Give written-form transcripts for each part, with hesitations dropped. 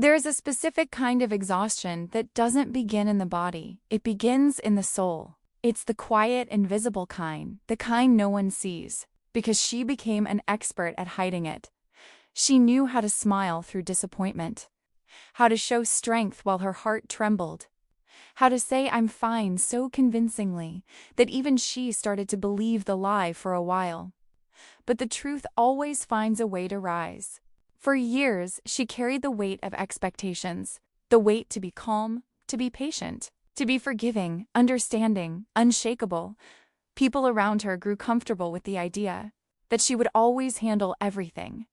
There is a specific kind of exhaustion that doesn't begin in the body, it begins in the soul. It's the quiet, invisible kind, the kind no one sees, because she became an expert at hiding it. She knew how to smile through disappointment, how to show strength while her heart trembled, how to say "I'm fine" so convincingly that even she started to believe the lie for a while. But the truth always finds a way to rise. For years, she carried the weight of expectations, the weight to be calm, to be patient, to be forgiving, understanding, unshakable. People around her grew comfortable with the idea that she would always handle everything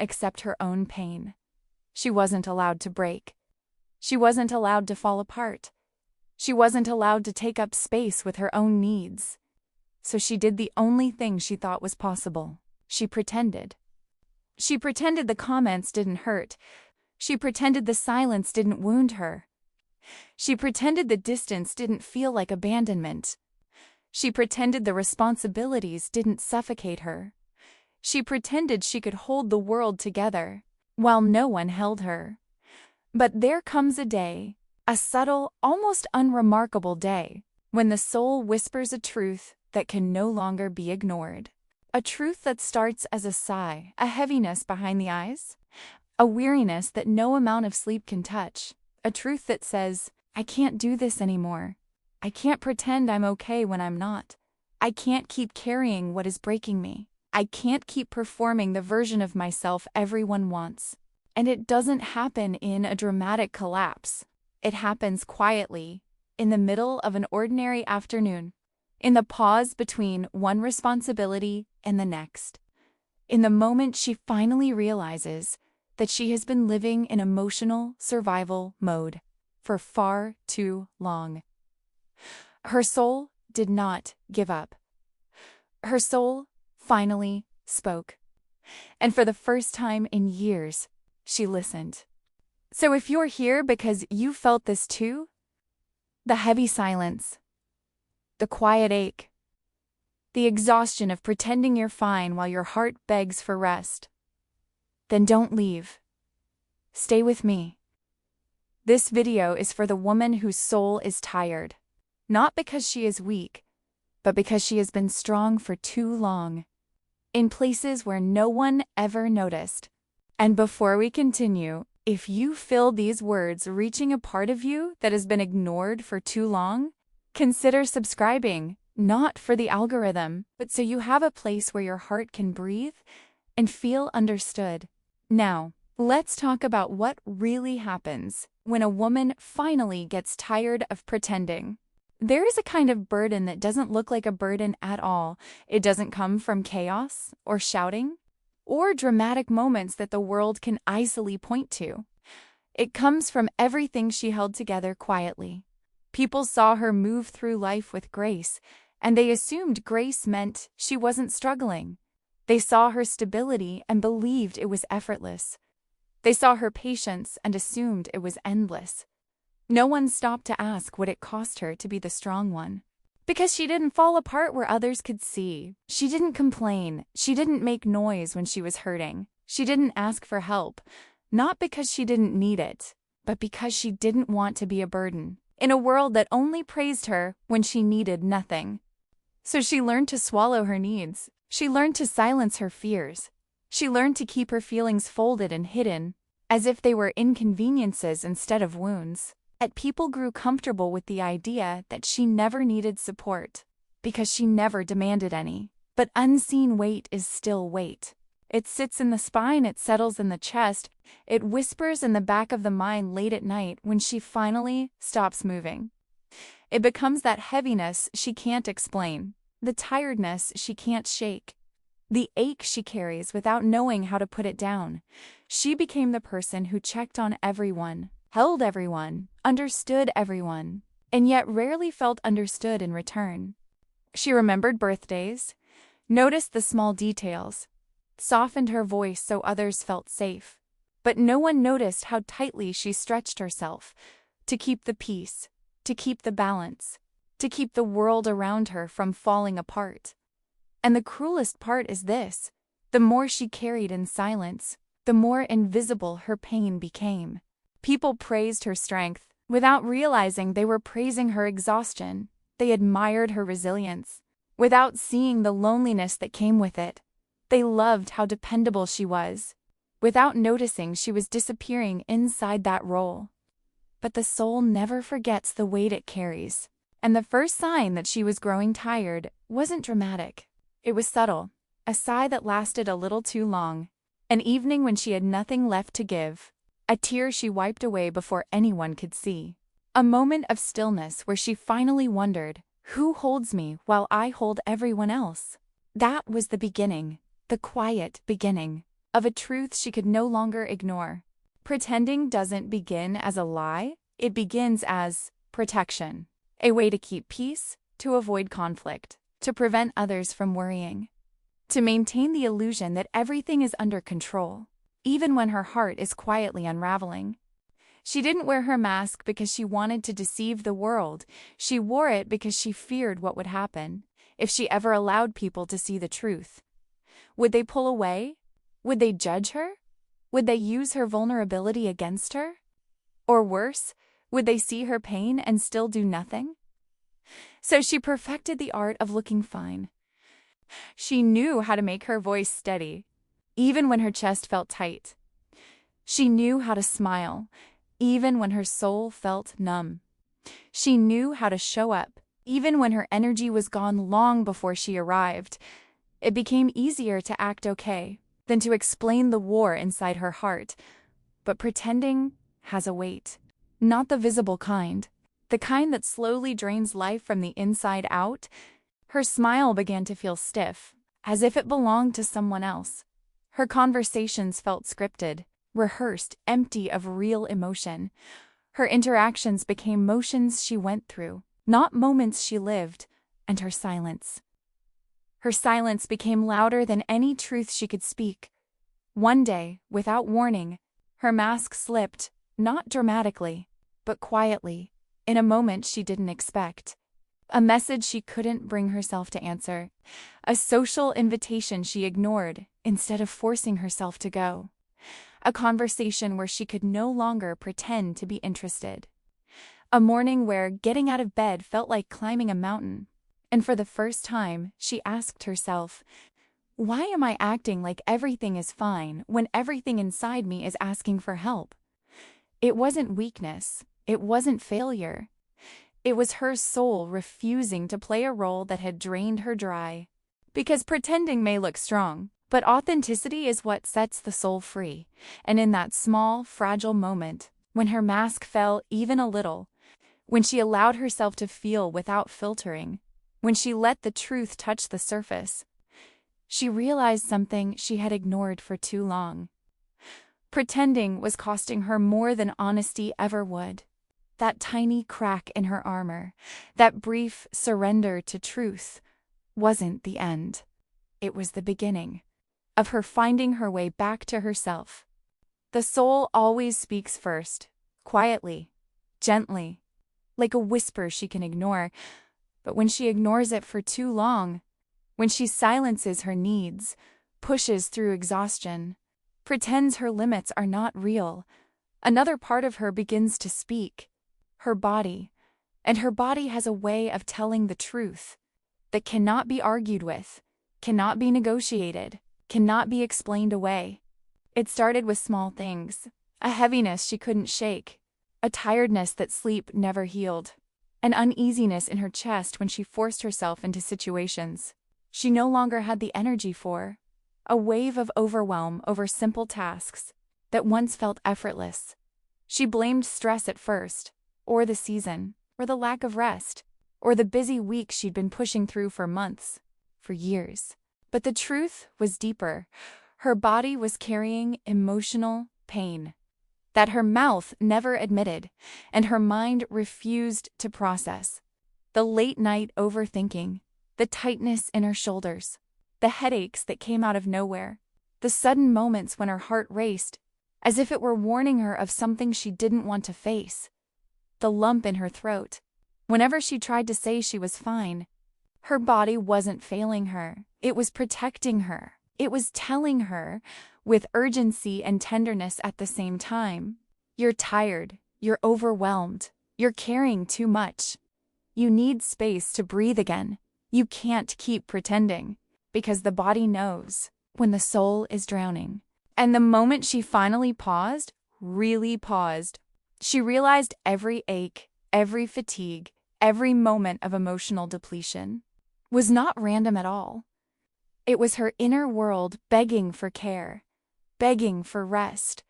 except her own pain. She wasn't allowed to break. She wasn't allowed to fall apart. She wasn't allowed to take up space with her own needs. So she did the only thing she thought was possible. She pretended. She pretended the comments didn't hurt. She pretended the silence didn't wound her. She pretended the distance didn't feel like abandonment. She pretended the responsibilities didn't suffocate her. She pretended she could hold the world together, while no one held her. But there comes a day, a subtle, almost unremarkable day, when the soul whispers a truth that can no longer be ignored. A truth that starts as a sigh, a heaviness behind the eyes, a weariness that no amount of sleep can touch. A truth that says, "I can't do this anymore. I can't pretend I'm okay when I'm not. I can't keep carrying what is breaking me. I can't keep performing the version of myself everyone wants." And it doesn't happen in a dramatic collapse. It happens quietly, in the middle of an ordinary afternoon, in the pause between one responsibility and the next, in the moment she finally realizes that she has been living in emotional survival mode for far too long. Her soul did not give up. Her soul finally spoke. And for the first time in years, she listened. So if you're here because you felt this too, the heavy silence, the quiet ache, the exhaustion of pretending you're fine while your heart begs for rest, then don't leave. Stay with me. This video is for the woman whose soul is tired, not because she is weak, but because she has been strong for too long, in places where no one ever noticed. And before we continue, if you feel these words reaching a part of you that has been ignored for too long, consider subscribing, not for the algorithm, but so you have a place where your heart can breathe and feel understood. Now, let's talk about what really happens when a woman finally gets tired of pretending. There is a kind of burden that doesn't look like a burden at all. It doesn't come from chaos or shouting or dramatic moments that the world can easily point to. It comes from everything she held together quietly. People saw her move through life with grace, and they assumed grace meant she wasn't struggling. They saw her stability and believed it was effortless. They saw her patience and assumed it was endless. No one stopped to ask what it cost her to be the strong one. Because she didn't fall apart where others could see. She didn't complain. She didn't make noise when she was hurting. She didn't ask for help. Not because she didn't need it, but because she didn't want to be a burden in a world that only praised her when she needed nothing. So she learned to swallow her needs. She learned to silence her fears. She learned to keep her feelings folded and hidden, as if they were inconveniences instead of wounds. And people grew comfortable with the idea that she never needed support, because she never demanded any. But unseen weight is still weight. It sits in the spine, it settles in the chest, it whispers in the back of the mind late at night when she finally stops moving. It becomes that heaviness she can't explain, the tiredness she can't shake, the ache she carries without knowing how to put it down. She became the person who checked on everyone, held everyone, understood everyone, and yet rarely felt understood in return. She remembered birthdays, noticed the small details, softened her voice so others felt safe, but no one noticed how tightly she stretched herself to keep the peace, to keep the balance, to keep the world around her from falling apart. And the cruelest part is this: the more she carried in silence, the more invisible her pain became. People praised her strength without realizing they were praising her exhaustion. They admired her resilience without seeing the loneliness that came with it. They loved how dependable she was without noticing she was disappearing inside that role. But the soul never forgets the weight it carries. And the first sign that she was growing tired wasn't dramatic. It was subtle, a sigh that lasted a little too long, an evening when she had nothing left to give, a tear she wiped away before anyone could see, a moment of stillness where she finally wondered, who holds me while I hold everyone else? That was the beginning, the quiet beginning, of a truth she could no longer ignore. Pretending doesn't begin as a lie, it begins as protection. A way to keep peace, to avoid conflict, to prevent others from worrying, to maintain the illusion that everything is under control, even when her heart is quietly unraveling. She didn't wear her mask because she wanted to deceive the world. She wore it because she feared what would happen if she ever allowed people to see the truth. Would they pull away? Would they judge her? Would they use her vulnerability against her? Or worse, would they see her pain and still do nothing? So she perfected the art of looking fine. She knew how to make her voice steady, even when her chest felt tight. She knew how to smile, even when her soul felt numb. She knew how to show up, even when her energy was gone long before she arrived. It became easier to act okay than to explain the war inside her heart. But pretending has a weight. Not the visible kind, the kind that slowly drains life from the inside out. Her smile began to feel stiff, as if it belonged to someone else. Her conversations felt scripted, rehearsed, empty of real emotion. Her interactions became motions she went through, not moments she lived, and her silence. Her silence became louder than any truth she could speak. One day, without warning, her mask slipped, not dramatically, but quietly, in a moment she didn't expect. A message she couldn't bring herself to answer. A social invitation she ignored instead of forcing herself to go. A conversation where she could no longer pretend to be interested. A morning where getting out of bed felt like climbing a mountain. And for the first time, she asked herself, why am I acting like everything is fine when everything inside me is asking for help? It wasn't weakness. It wasn't failure. It was her soul refusing to play a role that had drained her dry. Because pretending may look strong, but authenticity is what sets the soul free. And in that small, fragile moment, when her mask fell even a little, when she allowed herself to feel without filtering, when she let the truth touch the surface, she realized something she had ignored for too long. Pretending was costing her more than honesty ever would. That tiny crack in her armor, that brief surrender to truth, wasn't the end. It was the beginning of her finding her way back to herself. The soul always speaks first, quietly, gently, like a whisper she can ignore. But when she ignores it for too long, when she silences her needs, pushes through exhaustion, pretends her limits are not real, another part of her begins to speak. Her body, and her body has a way of telling the truth that cannot be argued with, cannot be negotiated, cannot be explained away. It started with small things, a heaviness she couldn't shake, a tiredness that sleep never healed, an uneasiness in her chest when she forced herself into situations she no longer had the energy for, a wave of overwhelm over simple tasks that once felt effortless. She blamed stress at first, or the season, or the lack of rest, or the busy week she'd been pushing through for months, for years. But the truth was deeper. Her body was carrying emotional pain that her mouth never admitted, and her mind refused to process. The late-night overthinking, the tightness in her shoulders, the headaches that came out of nowhere, the sudden moments when her heart raced, as if it were warning her of something she didn't want to face. The lump in her throat. Whenever she tried to say she was fine, her body wasn't failing her. It was protecting her. It was telling her, with urgency and tenderness at the same time. You're tired, you're overwhelmed, you're carrying too much. You need space to breathe again. You can't keep pretending, because the body knows when the soul is drowning. And the moment she finally paused, really paused, she realized every ache, every fatigue, every moment of emotional depletion was not random at all. It was her inner world begging for care, begging for rest,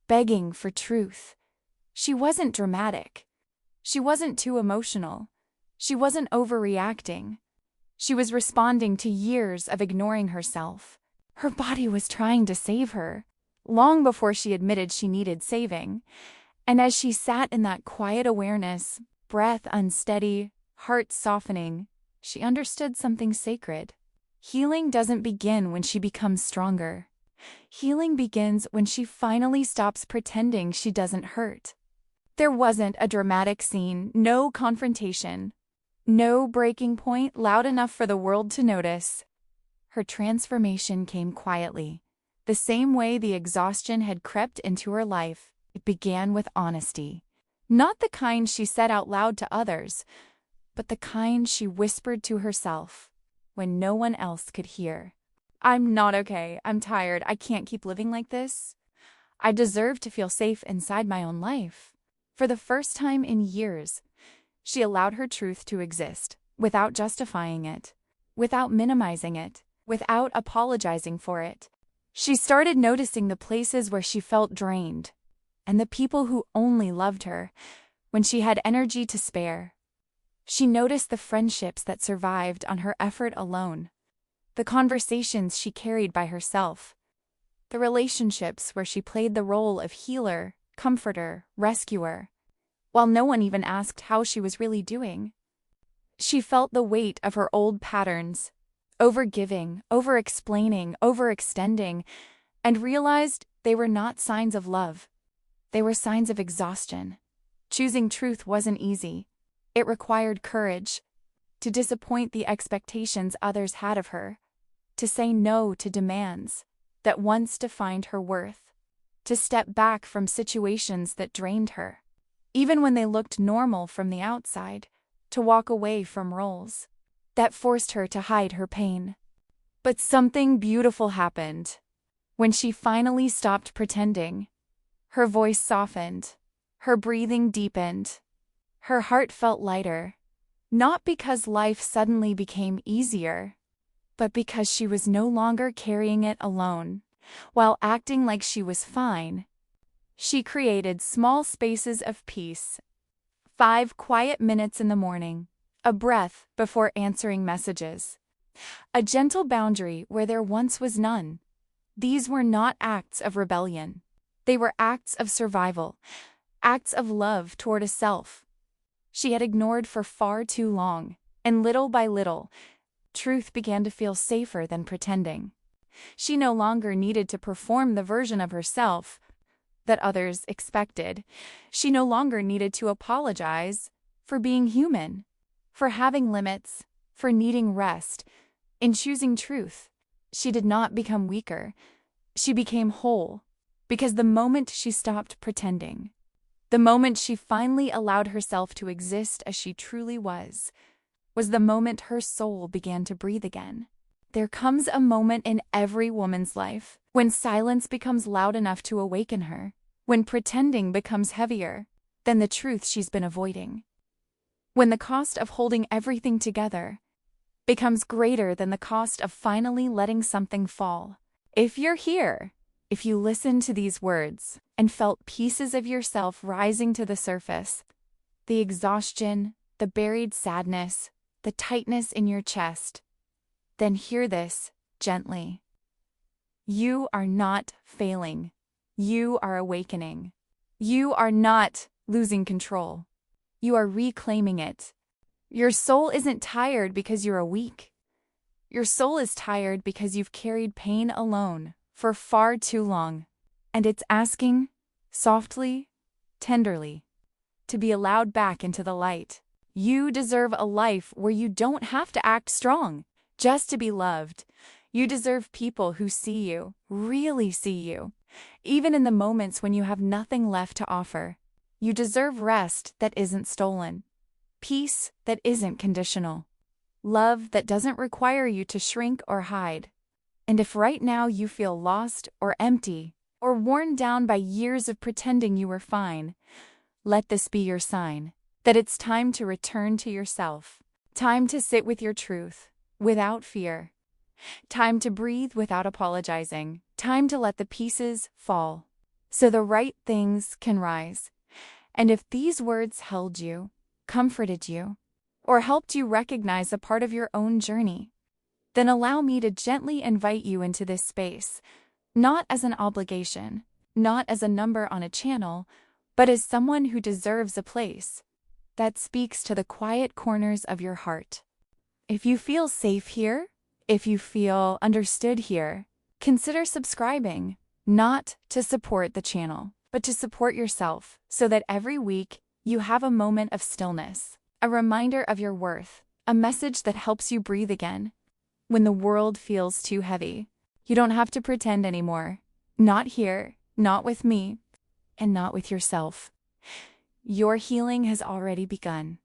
begging for truth. She wasn't dramatic. She wasn't too emotional. She wasn't overreacting. She was responding to years of ignoring herself. Her body was trying to save her, long before she admitted she needed saving. And as she sat in that quiet awareness, breath unsteady, heart softening, she understood something sacred. Healing doesn't begin when she becomes stronger. Healing begins when she finally stops pretending she doesn't hurt. There wasn't a dramatic scene, no confrontation, no breaking point loud enough for the world to notice. Her transformation came quietly. The same way the exhaustion had crept into her life, it began with honesty. Not the kind she said out loud to others, but the kind she whispered to herself when no one else could hear. I'm not okay. I'm tired. I can't keep living like this. I deserve to feel safe inside my own life. For the first time in years, she allowed her truth to exist, without justifying it, without minimizing it, without apologizing for it. She started noticing the places where she felt drained, and the people who only loved her when she had energy to spare. She noticed the friendships that survived on her effort alone, the conversations she carried by herself, the relationships where she played the role of healer, comforter, rescuer, while no one even asked how she was really doing. She felt the weight of her old patterns, overgiving, over-explaining, overextending, and realized they were not signs of love. They were signs of exhaustion. Choosing truth wasn't easy. It required courage to disappoint the expectations others had of her, to say no to demands that once defined her worth, to step back from situations that drained her, even when they looked normal from the outside, to walk away from roles that forced her to hide her pain. But something beautiful happened. When she finally stopped pretending, her voice softened, her breathing deepened, her heart felt lighter, not because life suddenly became easier, but because she was no longer carrying it alone. While acting like she was fine, she created small spaces of peace. 5 quiet minutes in the morning, a breath before answering messages, a gentle boundary where there once was none. These were not acts of rebellion. They were acts of survival, acts of love toward a self she had ignored for far too long, and little by little, truth began to feel safer than pretending. She no longer needed to perform the version of herself that others expected. She no longer needed to apologize for being human, for having limits, for needing rest. In choosing truth, she did not become weaker. She became whole, because the moment she stopped pretending, the moment she finally allowed herself to exist as she truly was the moment her soul began to breathe again. There comes a moment in every woman's life when silence becomes loud enough to awaken her, when pretending becomes heavier than the truth she's been avoiding, when the cost of holding everything together becomes greater than the cost of finally letting something fall. If you're here, if you listened to these words and felt pieces of yourself rising to the surface, the exhaustion, the buried sadness, the tightness in your chest, then hear this gently. You are not failing. You are awakening. You are not losing control. You are reclaiming it. Your soul isn't tired because you're weak. Your soul is tired because you've carried pain alone for far too long, and it's asking, softly, tenderly, to be allowed back into the light. You deserve a life where you don't have to act strong just to be loved. You deserve people who see you, really see you, even in the moments when you have nothing left to offer. You deserve rest that isn't stolen, peace that isn't conditional, love that doesn't require you to shrink or hide. And if right now you feel lost or empty, or worn down by years of pretending you were fine, let this be your sign that it's time to return to yourself, time to sit with your truth without fear, time to breathe without apologizing, time to let the pieces fall so the right things can rise. And if these words held you, comforted you, or helped you recognize a part of your own journey, then allow me to gently invite you into this space, not as an obligation, not as a number on a channel, but as someone who deserves a place that speaks to the quiet corners of your heart. If you feel safe here, if you feel understood here, consider subscribing, not to support the channel, but to support yourself so that every week you have a moment of stillness, a reminder of your worth, a message that helps you breathe again. When the world feels too heavy, you don't have to pretend anymore. Not here, not with me, and not with yourself. Your healing has already begun.